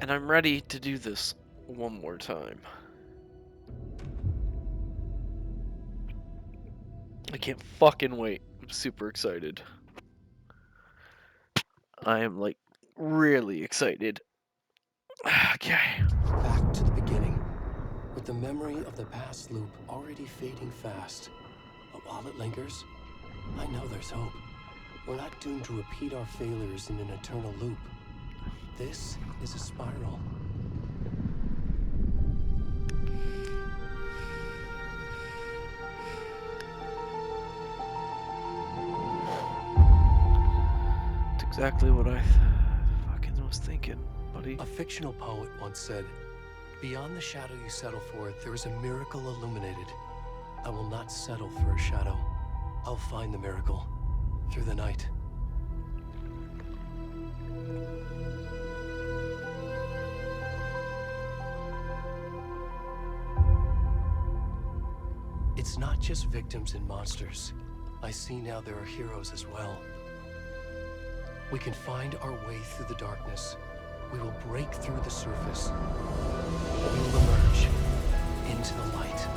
And I'm ready to do this one more time. I can't fucking wait. I'm super excited. I am like really excited. Okay. Back to the beginning, with the memory of the past loop already fading fast. But while it lingers, I know there's hope. We're not doomed to repeat our failures in an eternal loop. This is a spiral. It's exactly what I fucking was thinking, buddy. A fictional poet once said, "Beyond the shadow you settle for, there is a miracle illuminated. I will not settle for a shadow. I'll find the miracle through the night." It's not just victims and monsters. I see now there are heroes as well. We can find our way through the darkness. We will break through the surface. We will emerge into the light.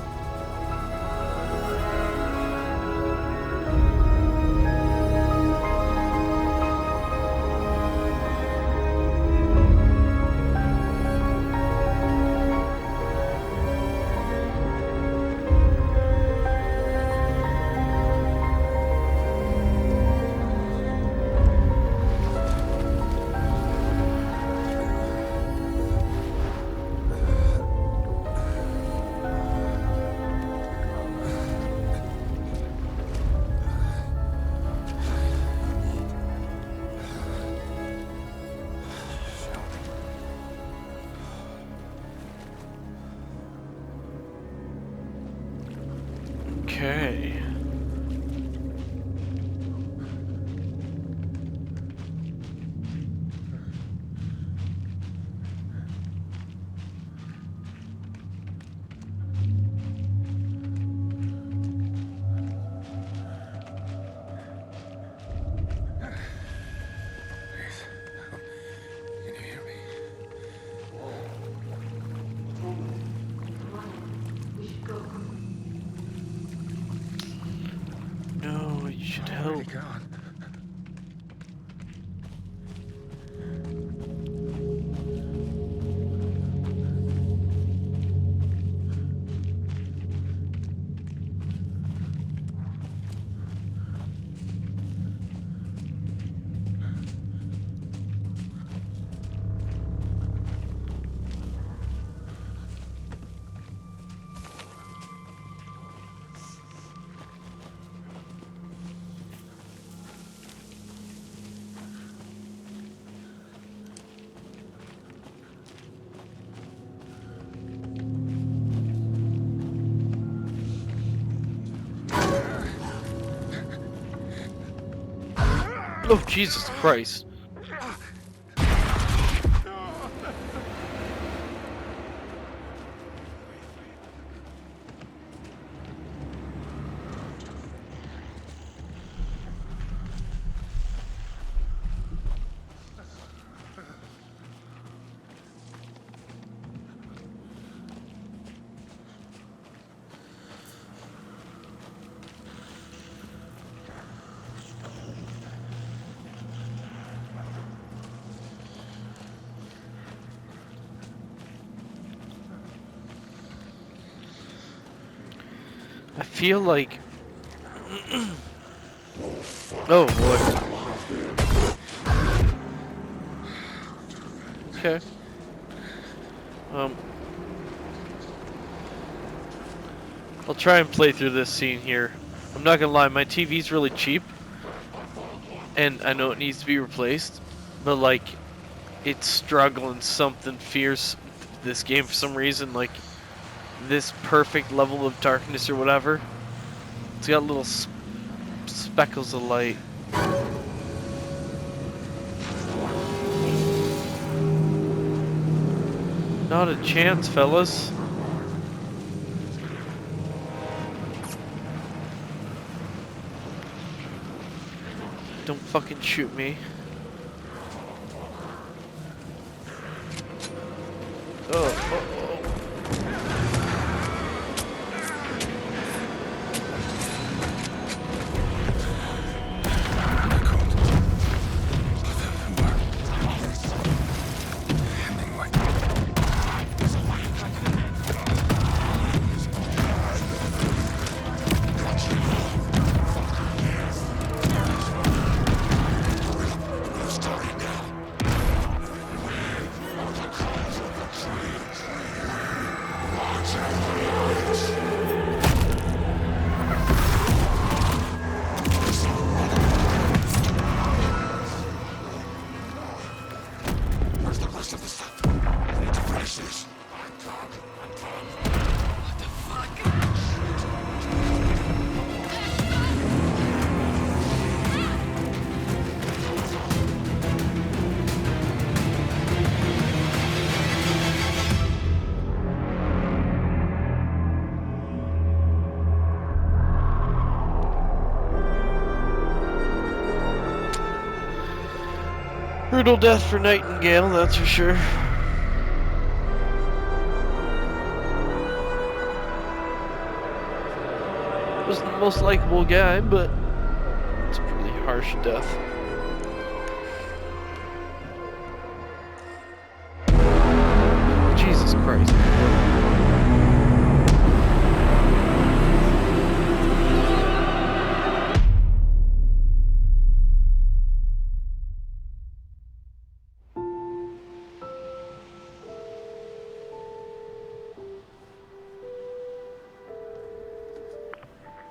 Okay. Can you hear me? We should go. No, you should Where'd help. he gone? Oh, Jesus Christ. I feel like... Oh, boy. Okay. I'll try and play through this scene here. I'm not gonna lie, my TV's really cheap. And I know it needs to be replaced. But, like, it's struggling something fierce. This game, for some reason, like, this perfect level of darkness or whatever. It's got little speckles of light. Not a chance, fellas. Don't fucking shoot me. Oh. Brutal death for Nightingale, that's for sure. Wasn't the most likable guy, but it's a pretty harsh death. Jesus Christ.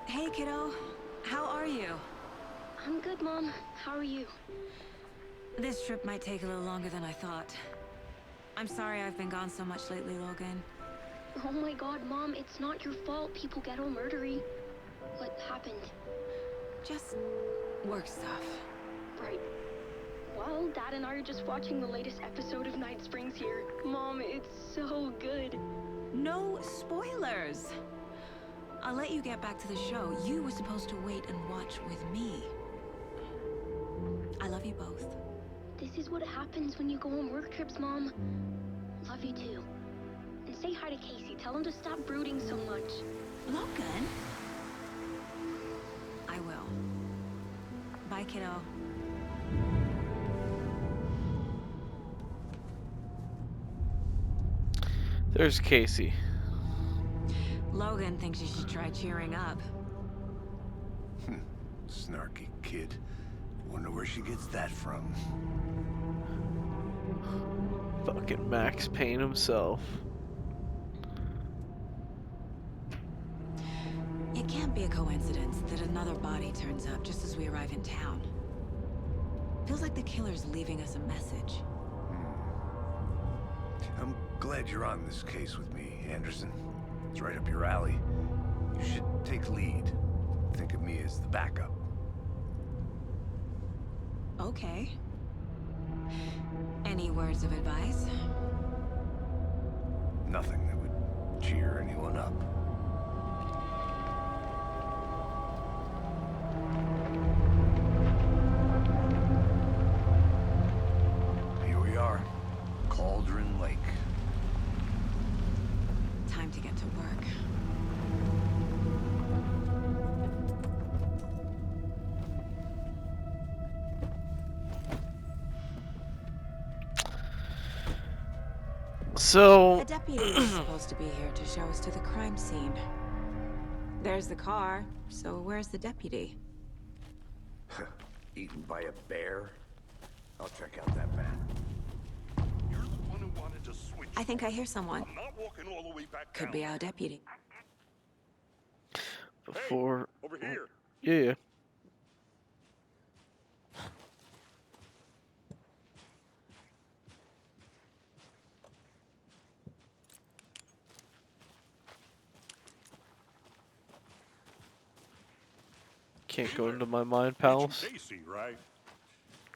Hey, kiddo. How are you? I'm good, Mom. How are you? This trip might take a little longer than I thought. I'm sorry I've been gone so much lately, Logan. Oh my god, Mom, it's not your fault people get all murdery. What happened? Just work stuff. Right. Well, Dad and I are just watching the latest episode of Night Springs here. Mom, it's so good. No spoilers! I'll let you get back to the show. You were supposed to wait and watch with me. I love you both. This is what happens when you go on work trips, Mom. Love you too. And say hi to Casey. Tell him to stop brooding so much. Logan? I will. Bye, kiddo. There's Casey. Logan thinks you should try cheering up. Snarky kid. Wonder where she gets that from. Fucking Max Payne himself. It can't be a coincidence that another body turns up just as we arrive in town. Feels like the killer's leaving us a message. I'm glad you're on this case with me, Anderson. It's right up your alley. You should take lead. Think of me as the backup. Okay. Any words of advice? Nothing that would cheer anyone up. Here we are. Cauldron Lake. Time to get to work. So, A deputy is supposed to be here to show us to the crime scene. There's the car, so where's the deputy? Eaten by a bear? I'll check out that map. You're the one who wanted to switch. I think I hear someone. I'm not walking all the way back Could down. be our deputy. before... Over here. Yeah. Can't go into my mind palace. Agent Casey, right?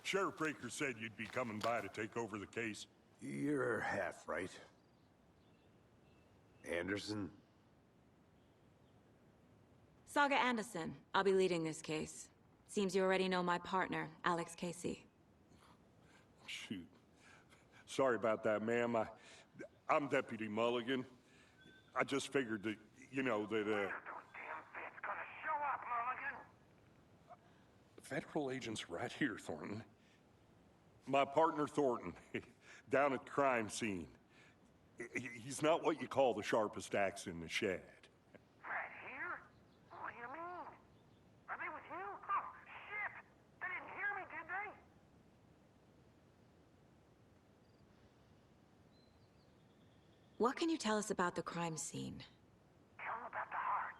Sheriff Breaker said you'd be coming by to take over the case. You're half right. Anderson? Saga Anderson. I'll be leading this case. Seems you already know my partner, Alex Casey. Shoot. Sorry about that, ma'am. I'm Deputy Mulligan. I just figured that, you know, that, Federal agents right here, Thornton. my partner Thornton, down at the crime scene. He's not what you call the sharpest axe in the shed. Right here? What do you mean? Are they with you? Oh, shit! They didn't hear me, did they? What can you tell us about the crime scene? Tell them about the heart.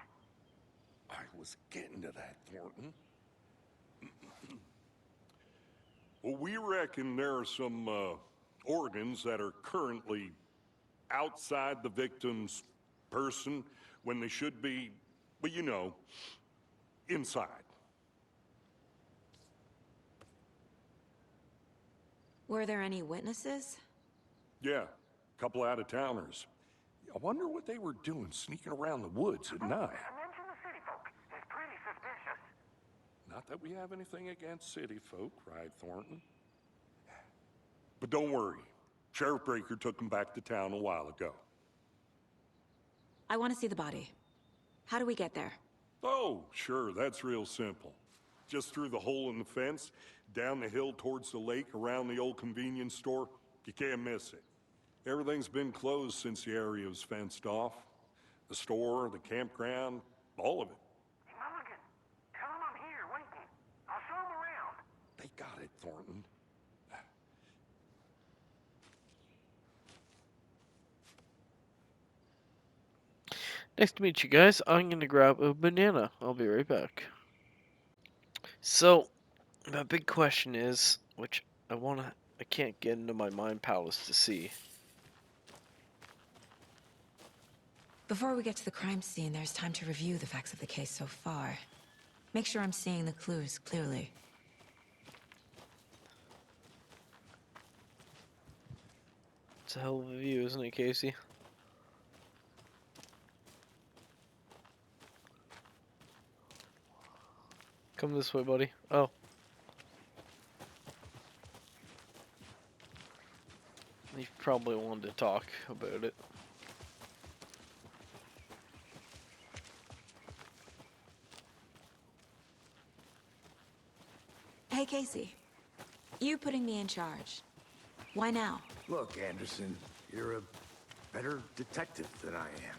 I was getting to that, Thornton. Well, we reckon there are some organs that are currently outside the victim's person when they should be, well, you know, inside. Were there any witnesses? Yeah, a couple out-of-towners. I wonder what they were doing sneaking around the woods at night. Mention the city folk. It's pretty suspicious. Not that we have anything against city folk, right, Thornton? But don't worry. Sheriff Breaker took him back to town a while ago. I want to see the body. How do we get there? Oh, sure, that's real simple. Just through the hole in the fence, down the hill towards the lake, around the old convenience store. You can't miss it. Everything's been closed since the area was fenced off. The store, the campground, all of it. Hey, Mulligan, tell them I'm here, waiting. I'll show them around. They got it, Thornton. Nice to meet you guys. I'm gonna grab a banana. I'll be right back. So, my big question is, which I can't get into my mind palace to see. Before we get to the crime scene, there's time to review the facts of the case so far. Make sure I'm seeing the clues clearly. It's a hell of a view, isn't it, Casey? Come this way, buddy. Oh. He probably wanted to talk about it. Hey, Casey. You putting me in charge. Why now? Look, Anderson, you're a better detective than I am.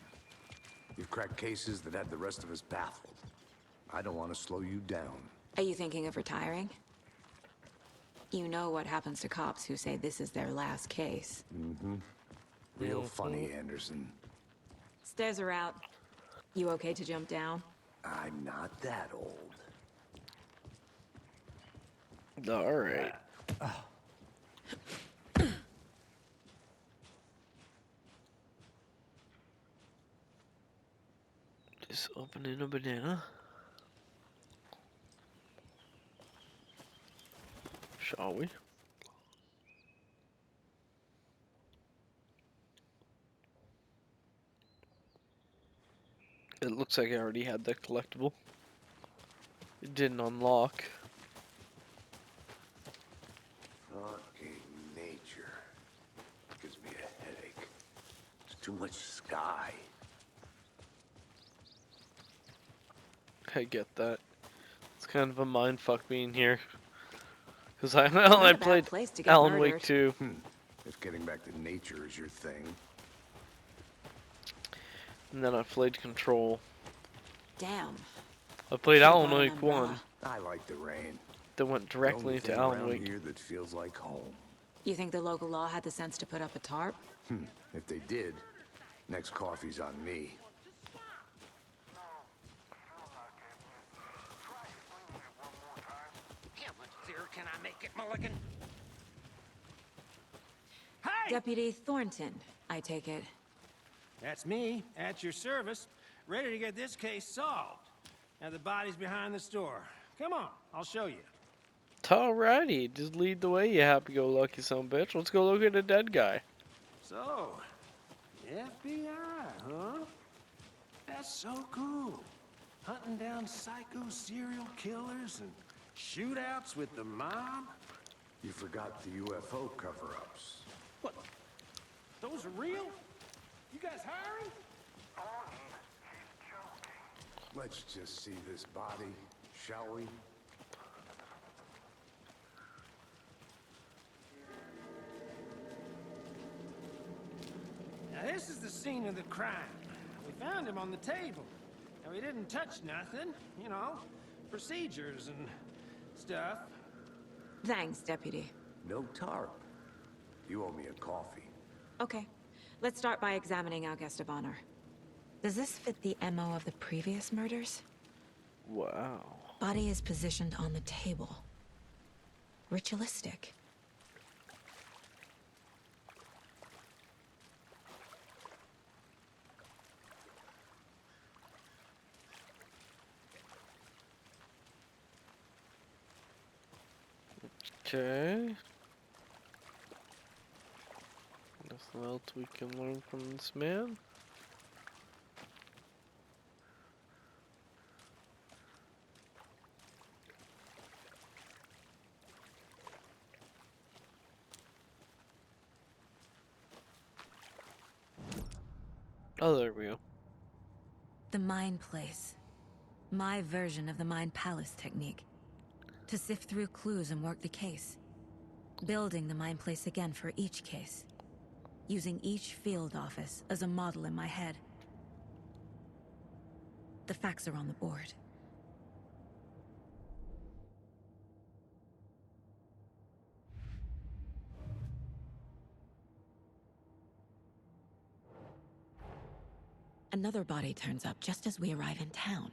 You've cracked cases that had the rest of us baffled. I don't want to slow you down. Are you thinking of retiring? You know what happens to cops who say this is their last case. Real funny, Anderson. Stairs are out. You okay to jump down? I'm not that old. Alright. Just opening a banana. Shall we? It looks like I already had that collectible. It didn't unlock. Okay, nature. Gives me a headache. It's too much sky. I get that. It's kind of a mindfuck being here. Because I Not a bad played place to get Alan Wake murdered. 2. If getting back to nature is your thing. And then I played Control. Damn. I played Should've Alan brought an Wake 1. umbrella. I like the rain. That went The directly only into thing Alan around Wake. here that feels like home. You think the local law had the sense to put up a tarp? If they did, next coffee's on me. How much clearer can I make it, Mulligan? Hey! Deputy Thornton, I take it. That's me, at your service, ready to get this case solved. Now the body's behind the store. Come on, I'll show you. Alrighty, just lead the way, you happy-go-lucky son-bitch. Let's go look at a dead guy. So, FBI, huh? That's so cool. Hunting down psycho serial killers and shootouts with the mob. You forgot the UFO cover-ups. What? Those for real? You guys hiring? Let's just see this body, shall we? Now this is the scene of the crime. We found him on the table. Now he didn't touch nothing, you know, procedures and stuff. Thanks, Deputy. No tarp. You owe me a coffee. Okay, let's start by examining our guest of honor. Does this fit the MO of the previous murders? Wow. Body is positioned on the table. Ritualistic. Okay. Nothing else we can learn from this man? Oh, there we go. The Mind Place. My version of the Mind Palace technique. To sift through clues and work the case. Building the Mind Place again for each case. Using each field office as a model in my head. The facts are on the board. Another body turns up just as we arrive in town.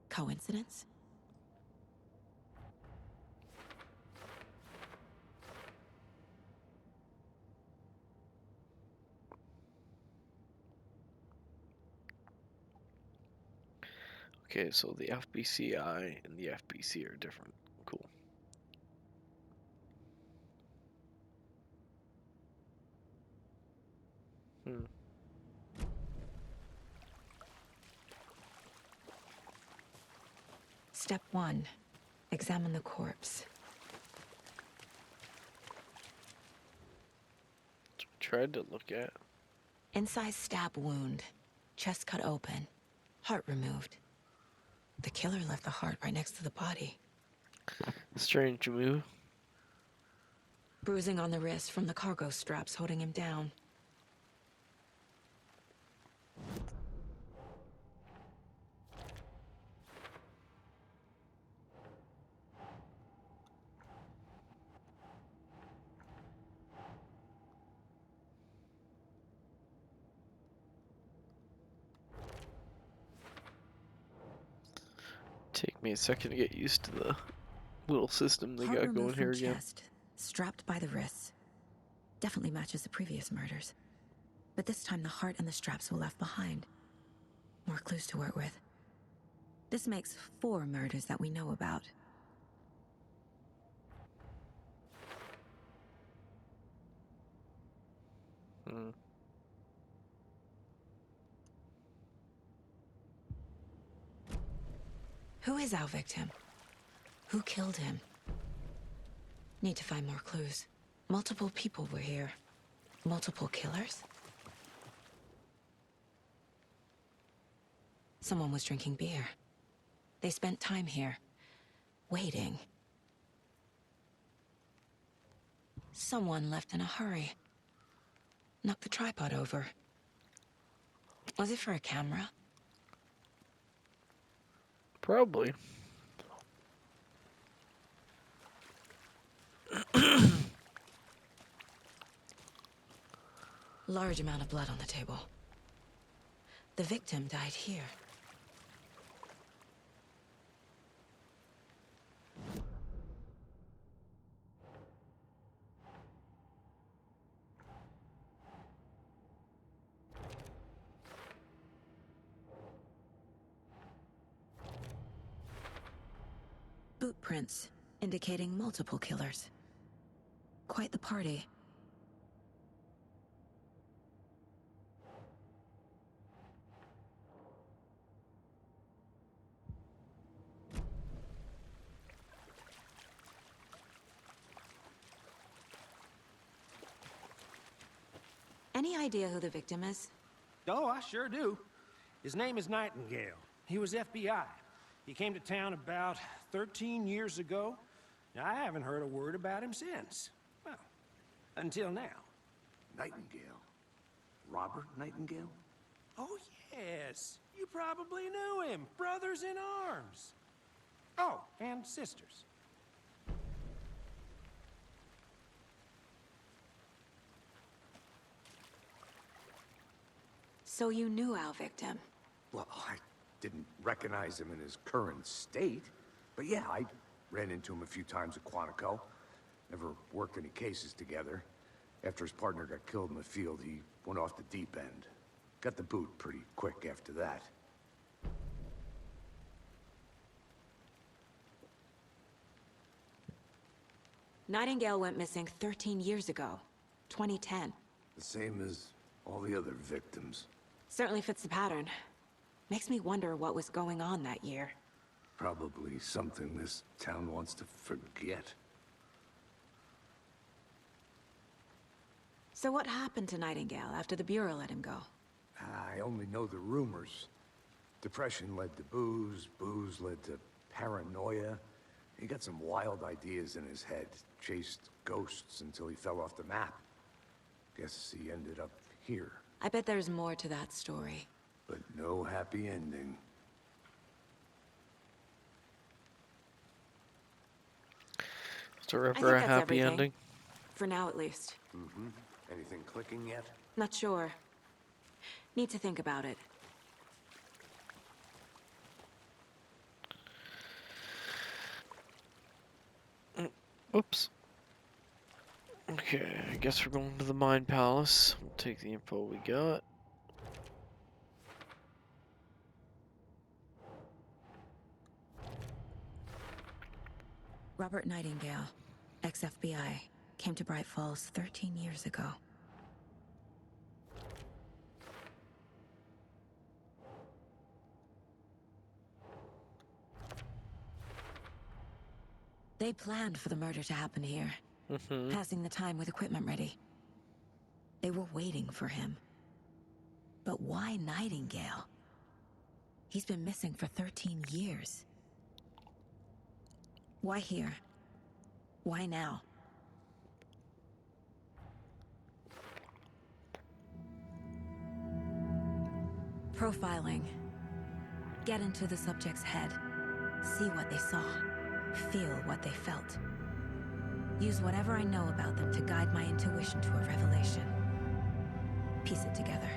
Coincidence? Okay, so the FBCI and the FBC are different. Cool. Step 1. Examine the corpse. Tried to look at. Incised stab wound. Chest cut open. Heart removed. The killer left the heart right next to the body. Strange move. Bruising on the wrist from the cargo straps holding him down. Take me a second to get used to the little system they Heart got going removed here from again. chest, strapped by the wrists. Definitely matches the previous murders. But this time the heart and the straps were left behind. More clues to work with. This makes 4 murders that we know about. Who is our victim? Who killed him? Need to find more clues. Multiple people were here. Multiple killers? Someone was drinking beer. They spent time here, waiting. Someone left in a hurry. Knocked the tripod over. Was it for a camera? Probably. Large amount of blood on the table. The victim died here. Boot prints, indicating multiple killers. Quite the party. Any idea who the victim is? Oh, I sure do. His name is Nightingale. He was FBI. He came to town about 13 years ago. I haven't heard a word about him since. Well, until now. Nightingale? Robert Nightingale? Oh, yes. You probably knew him. Brothers in arms. Oh, and sisters. So you knew our victim? Well, I didn't recognize him in his current state. But yeah, I ran into him a few times at Quantico. Never worked any cases together. After his partner got killed in the field, he went off the deep end. Got the boot pretty quick after that. Nightingale went missing 13 years ago. 2010. The same as all the other victims. Certainly fits the pattern. Makes me wonder what was going on that year. Probably something this town wants to forget. So what happened to Nightingale after the Bureau let him go? I only know the rumors. Depression led to booze, booze led to paranoia. He got some wild ideas in his head, chased ghosts until he fell off the map. Guess he ended up here, I bet there's more to that story. but no happy ending. Is there I ever think a that's happy everything. ending? For now, at least. Anything clicking yet? Not sure. Need to think about it. Oops. Okay, I guess we're going to the Mine Palace. We'll take the info we got. Robert Nightingale, ex-FBI, came to Bright Falls 13 years ago. They planned for the murder to happen here, passing the time with equipment ready. They were waiting for him. But why Nightingale? He's been missing for 13 years. Why here? Why now? Profiling. Get into the subject's head. See what they saw. Feel what they felt. Use whatever I know about them to guide my intuition to a revelation. Piece it together.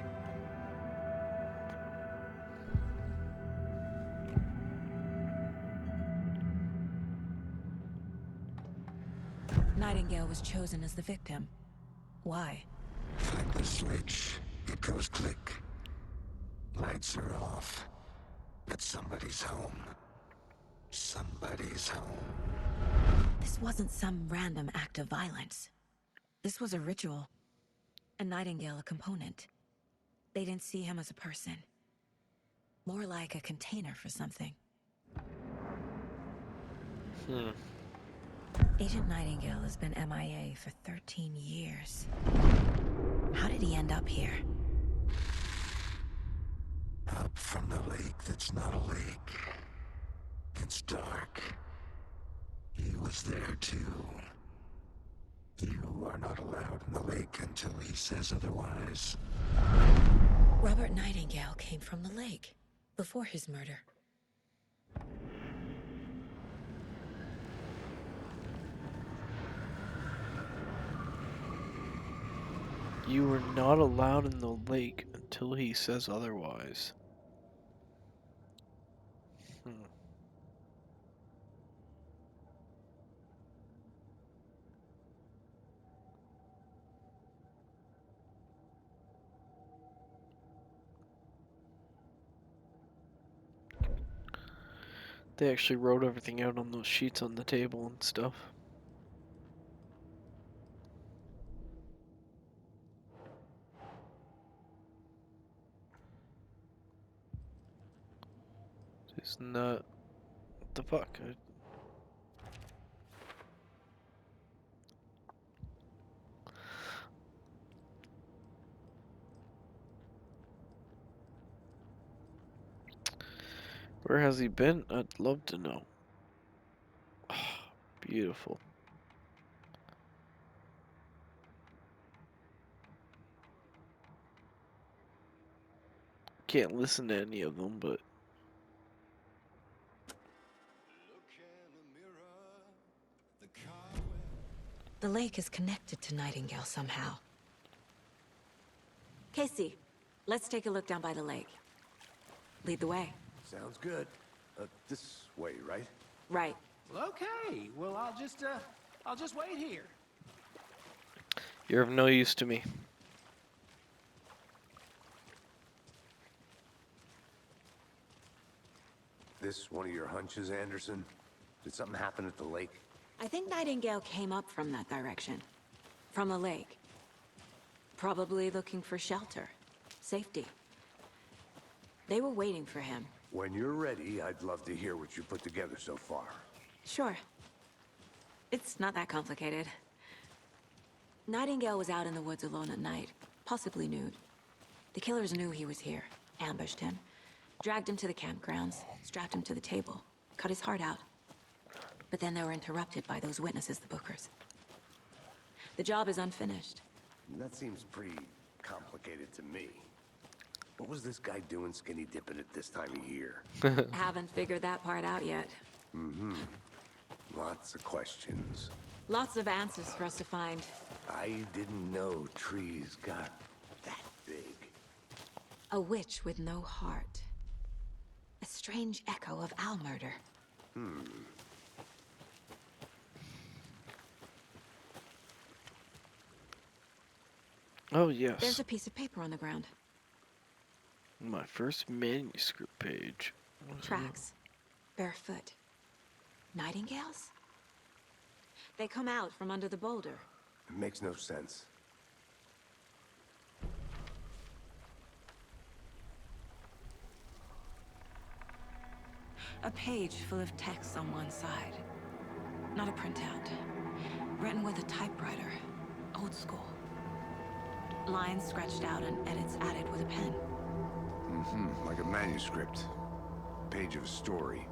Nightingale was chosen as the victim. Why? Flip the switch. It goes click. Lights are off. But somebody's home. Somebody's home. This wasn't some random act of violence. This was a ritual. And Nightingale a component. They didn't see him as a person. More like a container for something. Agent Nightingale has been MIA for 13 years. How did he end up here? Up from the lake that's not a lake. It's dark. He was there too. You are not allowed in the lake until he says otherwise. Robert Nightingale came from the lake, before his murder. You were not allowed in the lake until he says otherwise. They actually wrote everything out on those sheets on the table and stuff. It's not. What the fuck? Where has he been? I'd love to know. Beautiful. Can't listen to any of them, but The lake is connected to Nightingale somehow. Casey, let's take a look down by the lake. Lead the way. Sounds good. This way, right? Right. Well, okay. Well, I'll just wait here. you're of no use to me. This one of your hunches, Anderson? Did something happen at the lake? I think Nightingale came up from that direction. From the lake. Probably looking for shelter. Safety. They were waiting for him. When you're ready, I'd love to hear what you put together so far. Sure. It's not that complicated. Nightingale was out in the woods alone at night, possibly nude. The killers knew he was here, ambushed him, dragged him to the campgrounds, strapped him to the table, cut his heart out. But then they were interrupted by those witnesses, the Bookers. The job is unfinished. That seems pretty complicated to me. What was this guy doing skinny dipping at this time of year? Haven't figured that part out yet. Mm-hmm. Lots of questions. Lots of answers for us to find. I didn't know trees got that big. A witch with no heart. A strange echo of owl murder. Oh, yes. There's a piece of paper on the ground. My first manuscript page. Tracks. Barefoot. Nightingales? They come out from under the boulder. It makes no sense. A page full of text on one side. Not a printout. Written with a typewriter. Old school. Lines scratched out and edits added with a pen. Mm-hmm. Like a manuscript. Page of a story.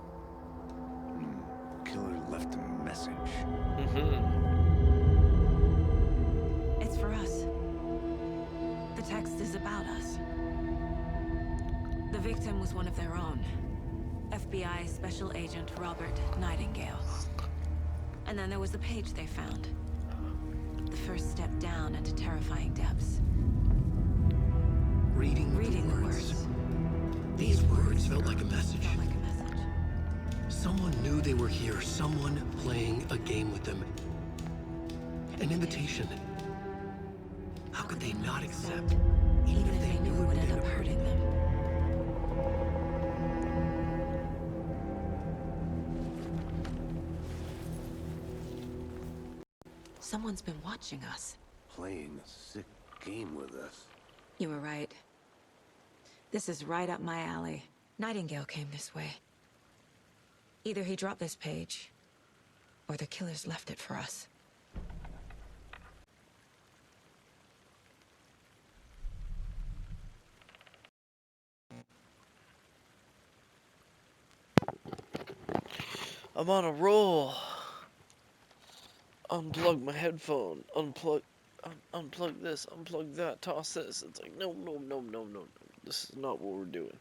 Killer left a message. It's for us. The text is about us. The victim was one of their own. FBI Special Agent Robert Nightingale. And then there was the page they found. The first step down into terrifying depths. Reading the words. These words felt like a message. Felt like a message. Someone knew they were here. Someone playing a game with them. An invitation. How could they not accept? Even if they knew it would end up hurting them. Someone's been watching us. Playing a sick game with us. You were right. This is right up my alley. Nightingale came this way. Either he dropped this page, or the killers left it for us. I'm on a roll. Unplug my headphone. Unplug this. Unplug that. Toss this. It's like no. This is not what we're doing.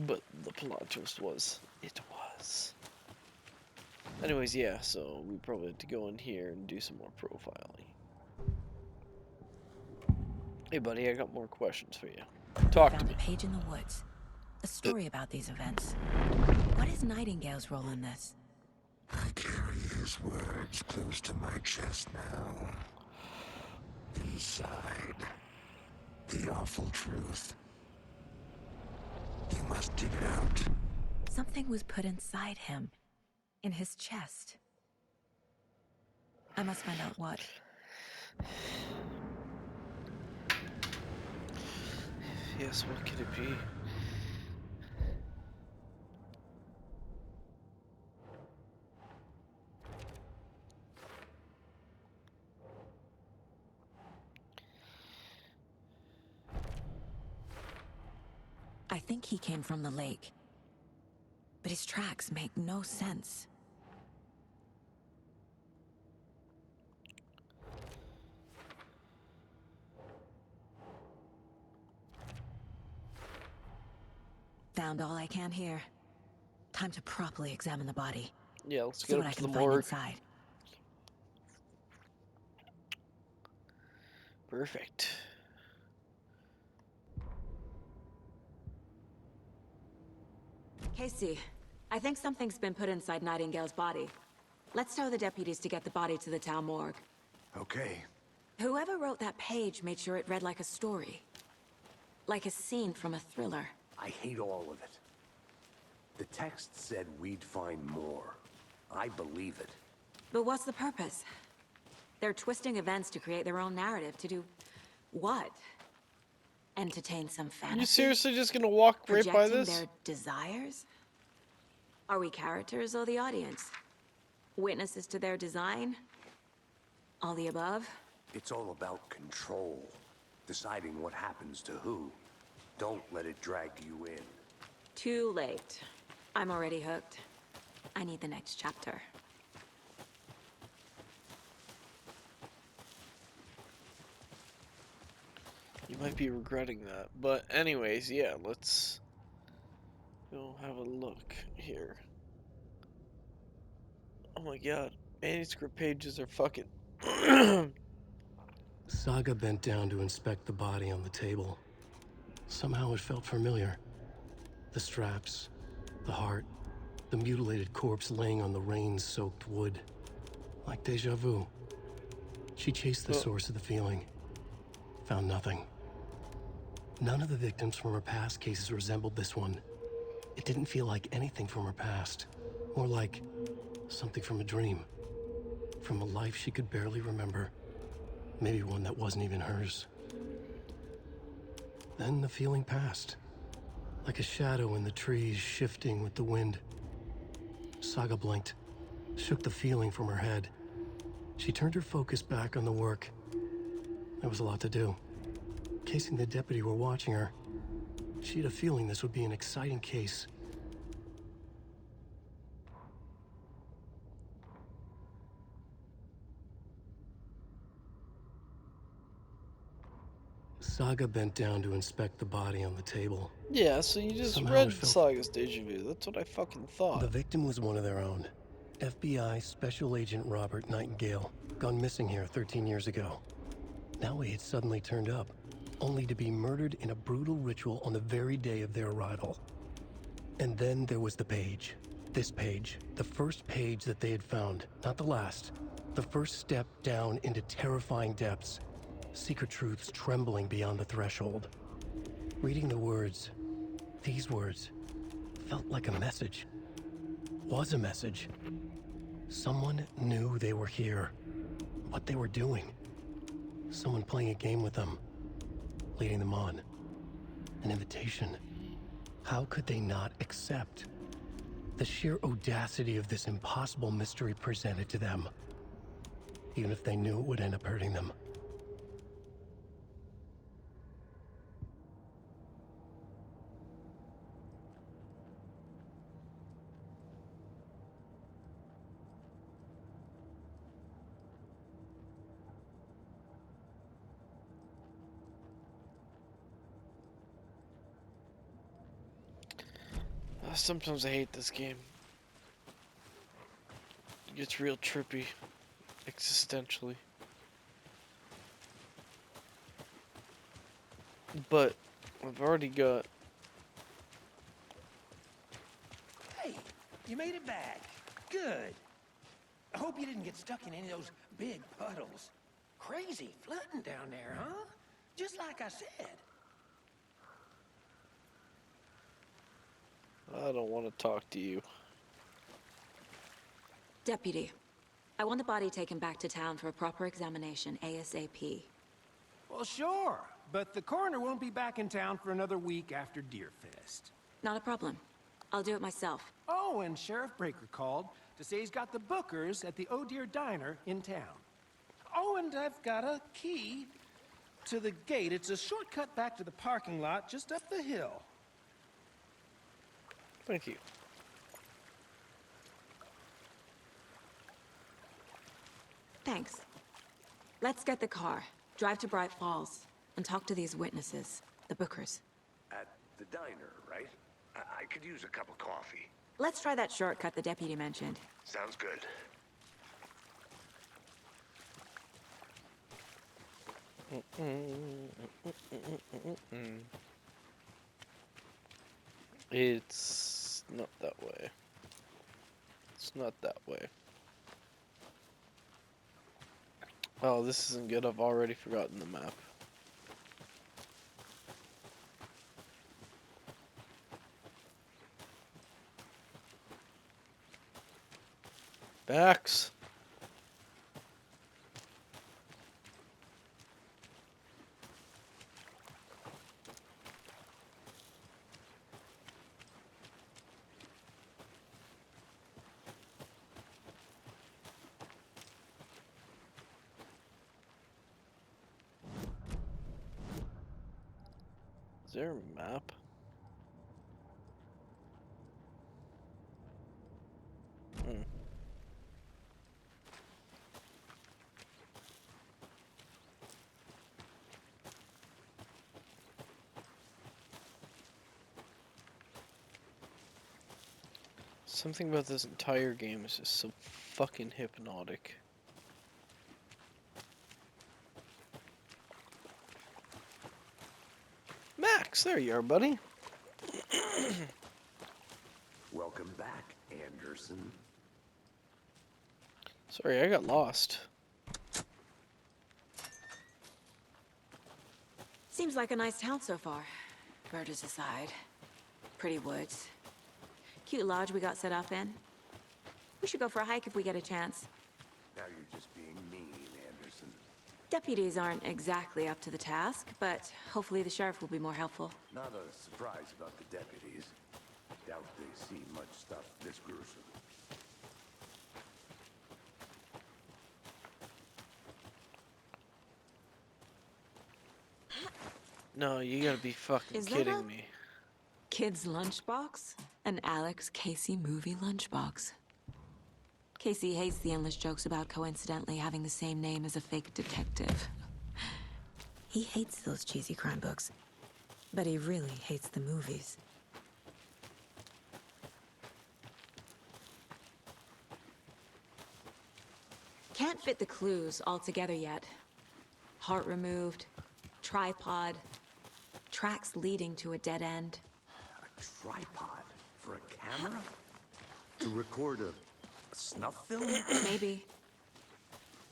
But the plot twist was, it was. Anyways, yeah. So we probably have to go in here and do some more profiling. Hey, buddy, I got more questions for you. Talk to Found me. a page in the woods. A story about these events. What is Nightingale's role in this? I carry his words close to my chest now. Inside, the awful truth. You must dig it out. Something was put inside him. In his chest. I must find out what. Yes, what could it be? I think he came from the lake. But his tracks make no sense. Found all I can here. Time to properly examine the body. Yeah, let's See get what up I to the can find morgue. inside. Perfect. Casey, I think something's been put inside Nightingale's body. Let's tell the deputies to get the body to the town morgue. Okay. Whoever wrote that page made sure it read like a story. Like a scene from a thriller. I hate all of it. The text said we'd find more. I believe it. But what's the purpose? They're twisting events to create their own narrative. To do what? Entertain some fantasy? You seriously just gonna walk right by Projecting this? their desires? Are we characters or the audience? Witnesses to their design? All the above? It's all about control. Deciding what happens to who. Don't let it drag you in. Too late. I'm already hooked. I need the next chapter. You might be regretting that. But anyways, yeah, let's go have a look here. Oh my god. Manuscript pages are fucking... Saga bent down to inspect the body on the table. Somehow it felt familiar. The straps, the heart, the mutilated corpse laying on the rain-soaked wood. Like deja vu. She chased the source of the feeling. Found nothing. None of the victims from her past cases resembled this one. It didn't feel like anything from her past. More like something from a dream. From a life she could barely remember. Maybe one that wasn't even hers. Then the feeling passed. Like a shadow in the trees shifting with the wind. Saga blinked, shook the feeling from her head. She turned her focus back on the work. There was a lot to do. Casey and the deputy were watching her. She had a feeling this would be an exciting case. Saga bent down to inspect the body on the table. Yeah, so you just Somehow read it felt- Saga's Deja Vu. That's what I fucking thought. The victim was one of their own. FBI Special Agent Robert Nightingale, gone missing here 13 years ago. Now he had suddenly turned up, only to be murdered in a brutal ritual on the very day of their arrival. And then there was the page. This page, the first page that they had found, not the last. The first step down into terrifying depths. Secret truths trembling beyond the threshold. Reading the words, these words, felt like a message. Was a message. Someone knew they were here. What they were doing. Someone playing a game with them. Leading them on. An invitation. How could they not accept? The sheer audacity of this impossible mystery presented to them. Even if they knew it would end up hurting them. Sometimes I hate this game. It gets real trippy, existentially. But I've already got... Hey, you made it back. Good. I hope you didn't get stuck in any of those big puddles. Crazy flooding down there, huh? Just like I said. I don't want to talk to you. Deputy, I want the body taken back to town for a proper examination ASAP. Well, sure. But the coroner won't be back in town for another week after Deerfest. Not a problem. I'll do it myself. Oh, and Sheriff Breaker called to say he's got the bookers at the Oh Deer Diner in town. Oh, and I've got a key to the gate. It's a shortcut back to the parking lot just up the hill. Thank you. Thanks. Let's get the car, drive to Bright Falls, and talk to these witnesses, the Bookers. At the diner, right? I could use a cup of coffee. Let's try that shortcut the deputy mentioned. Sounds good. It's not that way. It's not that way. Oh, this isn't good. I've already forgotten the map. Bax. Is there a map? Something about this entire game is just so fucking hypnotic. Max, there you are, buddy. Welcome back, Anderson. Sorry, I got lost. Seems like a nice town so far. Murders aside. Pretty woods. Cute lodge we got set up in. We should go for a hike if we get a chance. Now you're just being mean, Anderson. Deputies aren't exactly up to the task, but hopefully the sheriff will be more helpful. Not a surprise about the deputies. Doubt they've seen much stuff this gruesome. No, you gotta be fucking kidding me. Kid's lunchbox? An Alex Casey movie lunchbox. Casey hates the endless jokes about coincidentally having the same name as a fake detective. He hates those cheesy crime books, but he really hates the movies. Can't fit the clues all together yet. Heart removed, tripod, tracks leading to a dead end. A tripod for a camera? To record a snuff film? Maybe.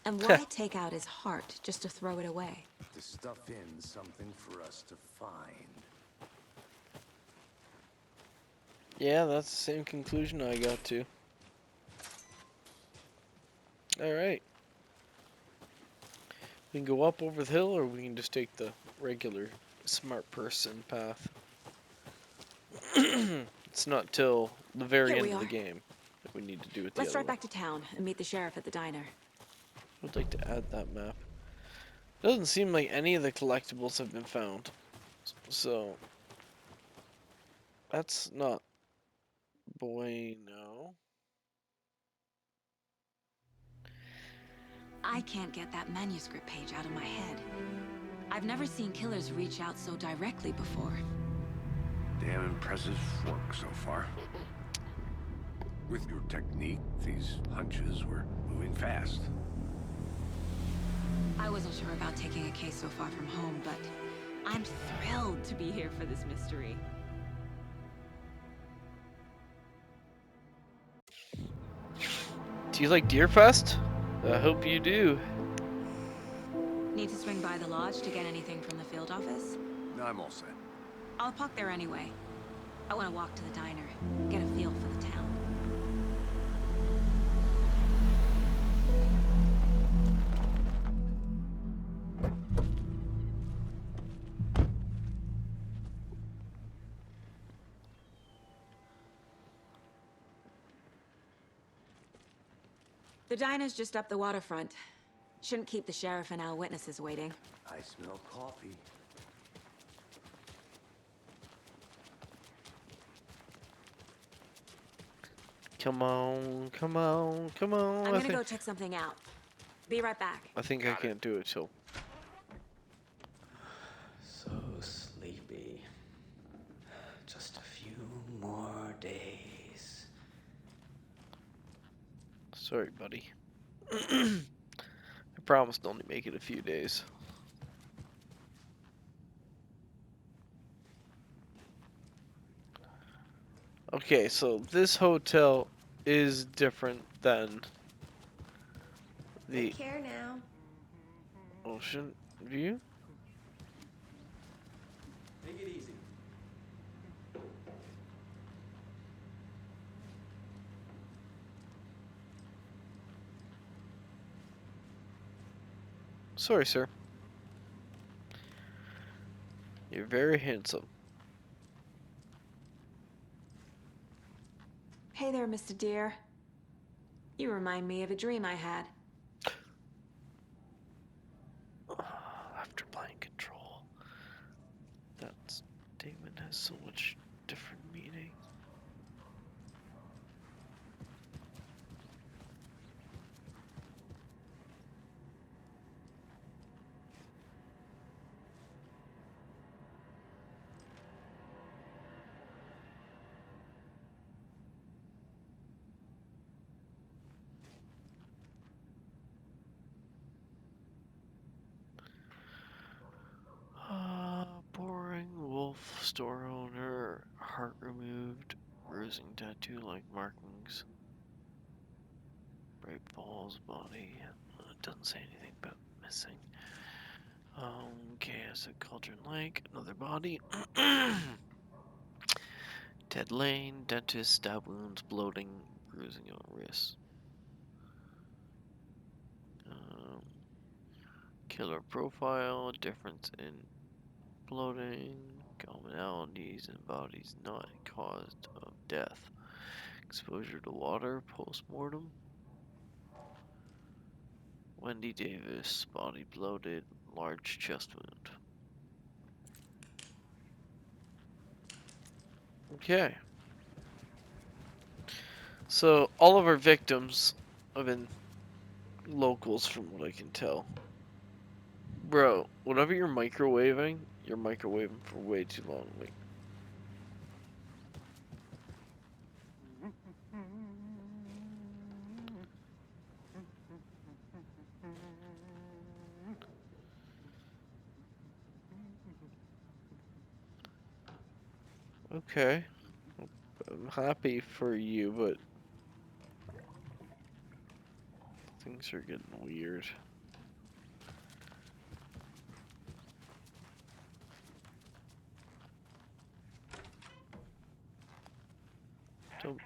And why take out his heart just to throw it away? To stuff in something for us to find. Yeah, that's the same conclusion I got to. Alright. We can go up over the hill, or we can just take the regular smart person path. It's not till the very Here end we of the are. game that we need to do it the Let's other drive way. back to town and meet the sheriff at the diner. I would like to add that map. Doesn't seem like any of the collectibles have been found. So that's not bueno. I can't get that manuscript page out of my head. I've never seen killers reach out so directly before. Damn impressive work so far. With your technique, these hunches were moving fast. I wasn't sure about taking a case so far from home, but I'm thrilled to be here for this mystery. Do you like Deerfest? I hope you do. Need to swing by the lodge to get anything from the field office? No, I'm all set. I'll park there anyway. I want to walk to the diner, get a feel for the town. The diner's just up the waterfront. Shouldn't keep the sheriff and our witnesses waiting. I smell coffee. Come on, come on, come on. I'm gonna go check something out. Be right back. I think I can't do it till. So sleepy. Just a few more days. Sorry, buddy. I promised to only make it a few days. Okay, so this hotel is different than the Take care now. ocean view. Take it easy. Sorry, sir. You're very handsome. Hey there, Mr. Deer. You remind me of a dream I had. After playing Control, that statement has so much different meaning. Boring wolf store owner, heart removed, bruising tattoo like markings. Bright balls, body. It doesn't say anything about missing. Chaos at Cauldron Lake, another body. Ted Lane, dentist, stab wounds, bloating, bruising on wrist. Killer profile, difference in bloating, commonalities in bodies not caused of death. Exposure to water, post-mortem. Wendy Davis, body bloated, large chest wound. Okay. So, all of our victims have been locals from what I can tell. Bro, whenever you're microwaving for way too long. Like, okay. I'm happy for you, but things are getting weird. Don't.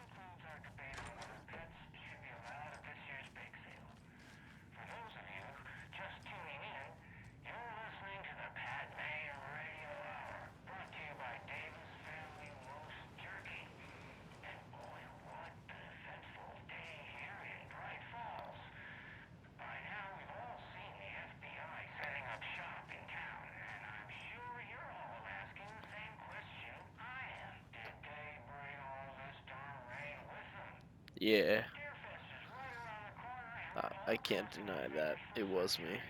Yeah. I can't deny that. It was me.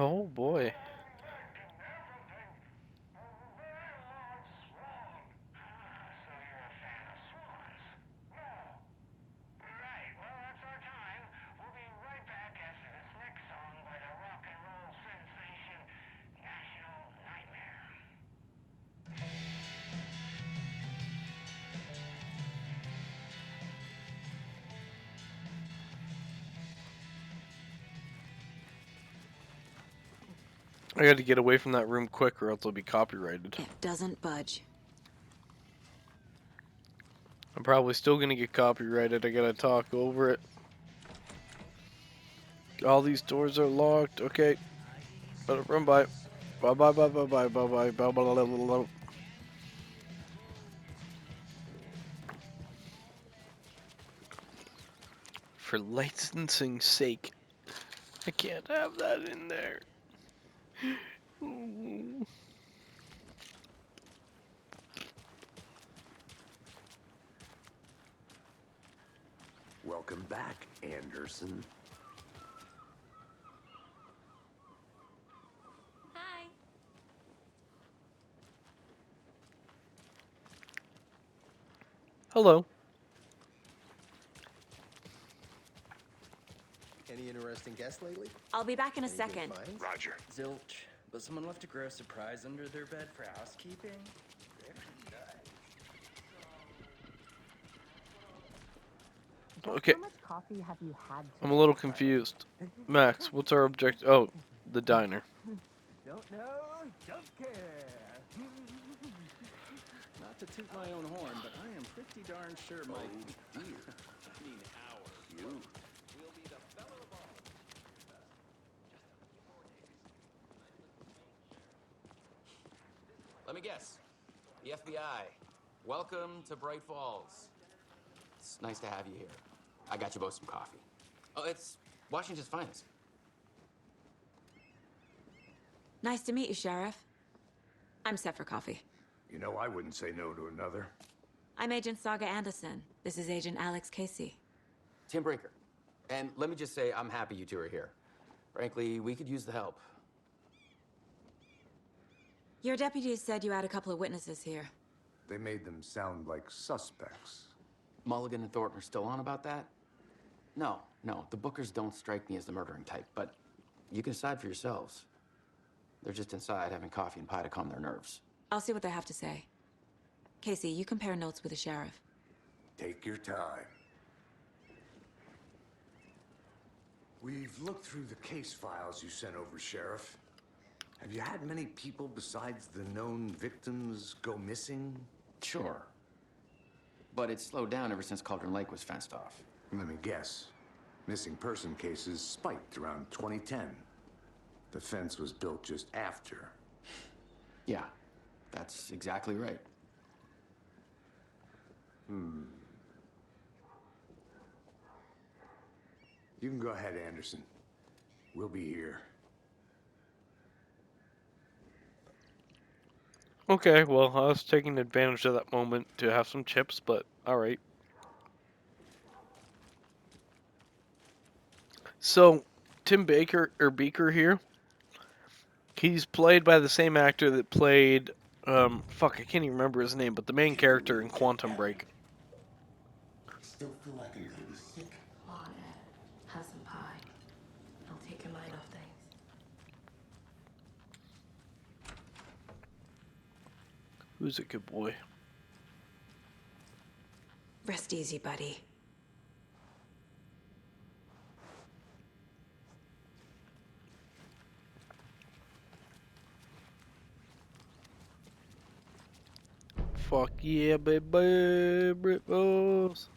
Oh boy. I gotta get away from that room quick or else it'll be copyrighted. It doesn't budge. I'm probably still gonna get copyrighted. I gotta talk over it. All these doors are locked. Okay. Better run by. Bye bye bye bye bye bye bye bye bye bye bye. For licensing's sake, I can't have that in there. Welcome back, Anderson. Hi. Hello. Any interesting guests lately? I'll be back in a Any good second. finds? Roger. Zilch. But someone left a gross surprise under their bed for housekeeping? Okay. How much coffee have you had? I'm a little confused. Max, what's our objective? Oh, the diner. Don't know, don't care. Not to toot my own horn, but I am pretty darn sure my dear, I mean our you will be the belle of the ball. Let me guess. The FBI. Welcome to Bright Falls. It's nice to have you here. I got you both some coffee. Oh, it's Washington's finest. Nice to meet you, Sheriff. I'm set for coffee. You know, I wouldn't say no to another. I'm Agent Saga Anderson. This is Agent Alex Casey. Tim Breaker. And let me just say, I'm happy you two are here. Frankly, we could use the help. Your deputies said you had a couple of witnesses here. They made them sound like suspects. Mulligan and Thornton are still on about that? No, the Bookers don't strike me as the murdering type, but you can decide for yourselves. They're just inside having coffee and pie to calm their nerves. I'll see what they have to say. Casey, you compare notes with the sheriff. Take your time. We've looked through the case files you sent over, Sheriff. Have you had many people besides the known victims go missing? Sure. But it's slowed down ever since Cauldron Lake was fenced off. Let me guess. Missing person cases spiked around 2010. The fence was built just after. Yeah, that's exactly right. You can go ahead, Anderson. We'll be here. Okay, well, I was taking advantage of that moment to have some chips, but alright. So, Tim Beaker here, he's played by the same actor that played, fuck, I can't even remember his name, but the main character in Quantum Break. Still feel like I'm getting sick. Come on, Ed. Have some pie. It'll take your mind off things. Who's a good boy? Rest easy, buddy. Fuck yeah, baby, Brit Balls.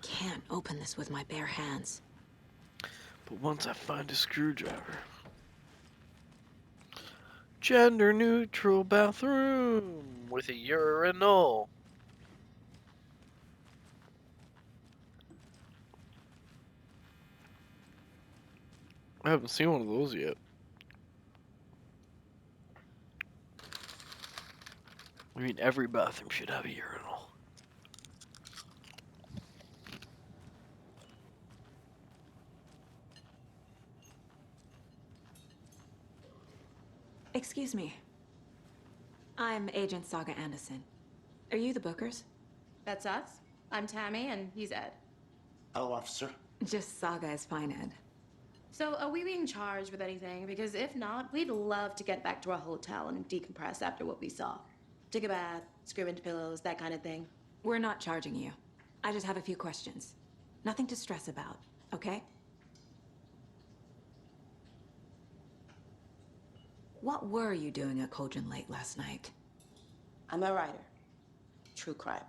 Can't open this with my bare hands. But once I find a screwdriver. Gender neutral bathroom with a urinal. I haven't seen one of those yet. I mean, every bathroom should have a urinal. Excuse me. I'm Agent Saga Anderson. Are you the Bookers? That's us. I'm Tammy, and he's Ed. Hello, officer. Just Saga is fine, Ed. So, are we being charged with anything? Because if not, we'd love to get back to our hotel and decompress after what we saw. Take a bath, scream into pillows, that kind of thing. We're not charging you. I just have a few questions. Nothing to stress about, okay? What were you doing at Cauldron Lake last night? I'm a writer. True crime.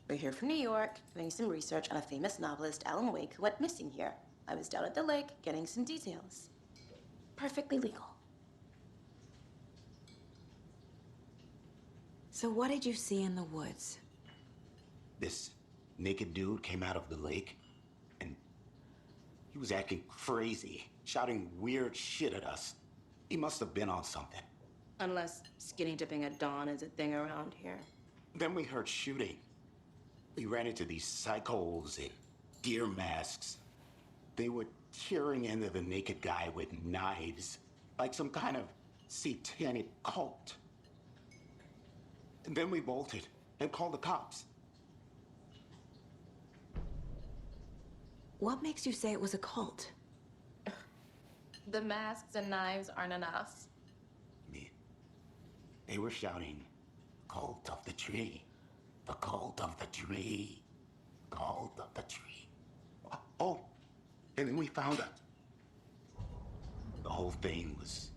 We're here from New York, doing some research on a famous novelist, Alan Wake, who went missing here. I was down at the lake, getting some details. Perfectly legal. So what did you see in the woods? This naked dude came out of the lake, and he was acting crazy, shouting weird shit at us. He must have been on something. Unless skinny dipping at dawn is a thing around here. Then we heard shooting. We ran into these psychos in deer masks. They were tearing into the naked guy with knives, like some kind of satanic cult. And then we bolted and called the cops. What makes you say it was a cult? The masks and knives aren't enough. They were shouting, "Cult of the tree, the cult of the tree, cult of the tree." Oh, and then we found it. The whole thing was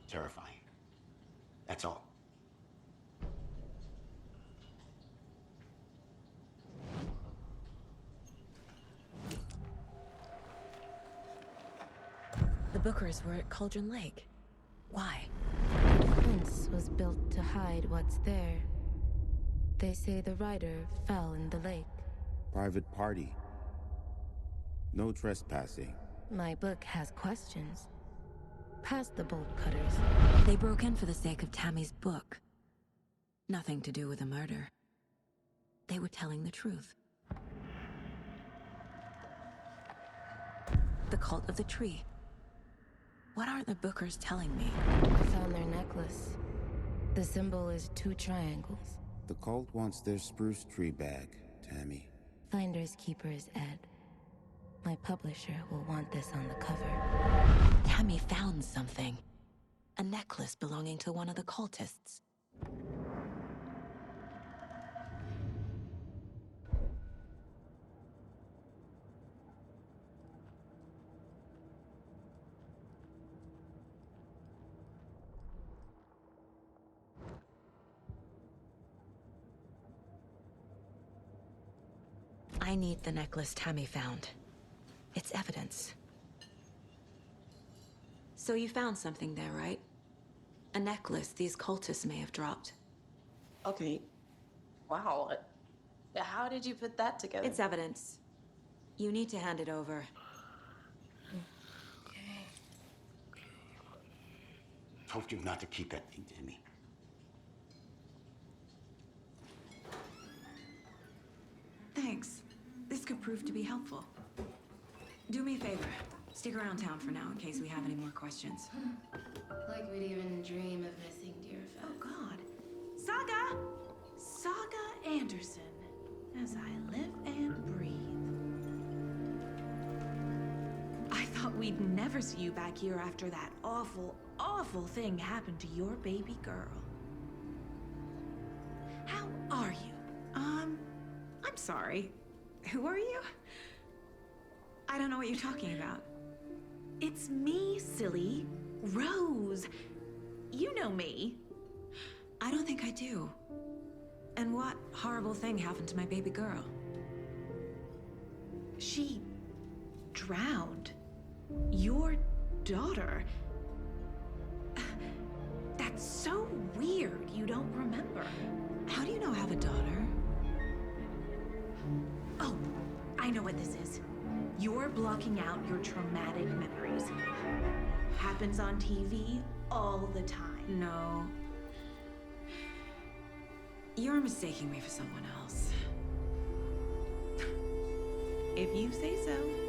terrifying. That's all. The Bookers were at Cauldron Lake. Why? The fence was built to hide what's there. They say the rider fell in the lake. Private party. No trespassing. My book has questions. Past the bolt cutters. They broke in for the sake of Tammy's book. Nothing to do with the murder. They were telling the truth. The cult of the tree. What are the Bookers telling me? I found their necklace. The symbol is 2 triangles. The cult wants their spruce tree back, Tammy. Finders keepers, Ed. My publisher will want this on the cover. Tammy found something. A necklace belonging to one of the cultists. I need the necklace Tammy found. It's evidence. So you found something there, right? A necklace these cultists may have dropped. Okay. Wow. How did you put that together? It's evidence. You need to hand it over. Told you not to keep that thing to me. Thanks. This could prove to be helpful. Do me a favor. Stick around town for now in case we have any more questions. Like we'd even dream of missing dear Fed. Oh, God. Saga! Saga Anderson. As I live and breathe. I thought we'd never see you back here after that awful, awful thing happened to your baby girl. How are you? I'm sorry. Who are you? I don't know what you're talking about. It's me, silly. Rose. You know me. I don't think I do. And what horrible thing happened to my baby girl? She drowned. Your daughter. That's so weird you don't remember. How do you know I have a daughter? Oh, I know what this is. You're blocking out your traumatic memories. Happens on TV all the time. No. You're mistaking me for someone else. If you say so.